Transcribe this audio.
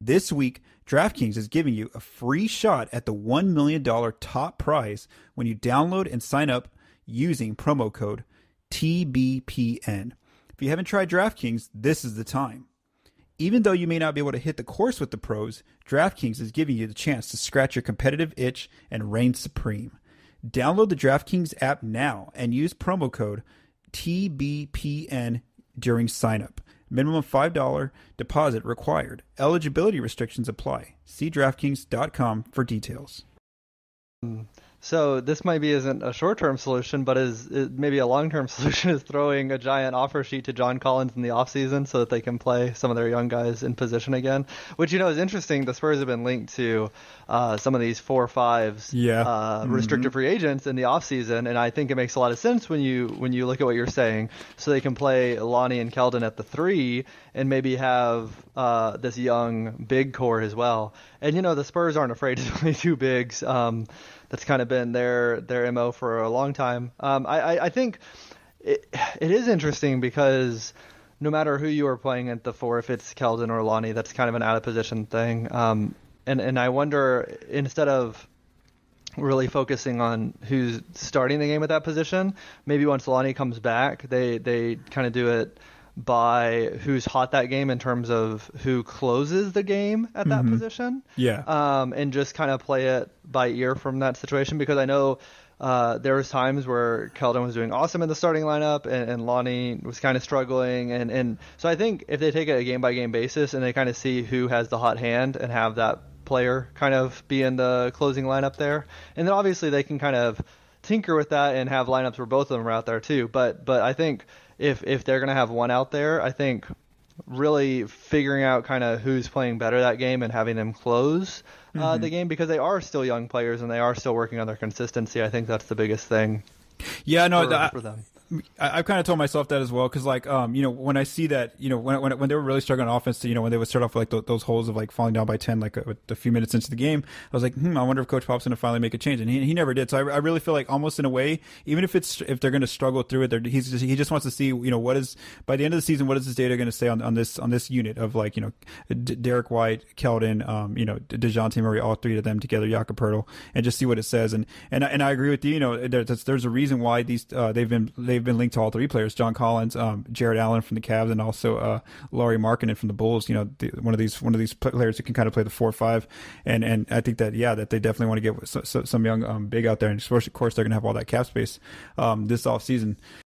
This week, DraftKings is giving you a free shot at the $1 million top prize when you download and sign up using promo code TBPN. If you haven't tried DraftKings, this is the time. Even though you may not be able to hit the course with the pros, DraftKings is giving you the chance to scratch your competitive itch and reign supreme. Download the DraftKings app now and use promo code TBPN during signup. Minimum $5 deposit required. Eligibility restrictions apply. See DraftKings.com for details. So this isn't a short-term solution, but is maybe a long-term solution is throwing a giant offer sheet to John Collins in the offseason so that they can play some of their young guys in position again, which, is interesting. The Spurs have been linked to some of these 4-5s, restricted free agents in the offseason, and I think it makes a lot of sense when you look at what you're saying, so they can play Lonnie and Keldon at the 3 and maybe have this young big core as well. And, the Spurs aren't afraid to play 2 bigs. That's kind of been their MO for a long time. I think it is interesting because no matter who you are playing at the 4, if it's Keldon or Lonnie, that's kind of an out-of-position thing. And I wonder, instead of really focusing on who's starting the game at that position, maybe once Lonnie comes back, they kind of do it by who's hot that game in terms of who closes the game at that position. And just kind of play it by ear from that situation, because I know there was times where Keldon was doing awesome in the starting lineup and Lonnie was kind of struggling. And so I think if they take it a game-by-game basis and they kind of see who has the hot hand and have that player kind of be in the closing lineup there, and then obviously they can kind of tinker with that and have lineups where both of them are out there too. But I think if they're going to have one out there, I think really figuring out kind of who's playing better that game and having them close the game, because they are still young players and they are still working on their consistency. I think that's the biggest thing for them. I've kind of told myself that as well, because when I see that, when they were really struggling on offense, when they would start off like those holes of like falling down by 10 like a few minutes into the game, I was like, I wonder if Coach Pop's going to finally make a change, and he never did. So I really feel like almost in a way, even if they're going to struggle through it, he just wants to see what is, by the end of the season, what is this data going to say on this unit of like Derek White, Keldon, DeJounte Murray, all 3 of them together, Jakob Poeltl, and just see what it says. And I agree with you. There's a reason why these they've been linked to all 3 players: John Collins, Jarrett Allen from the Cavs, and also Lauri Markkanen from the Bulls. One of these players who can kind of play the 4-5, and I think that they definitely want to get some young big out there, and of course they're going to have all that cap space this offseason.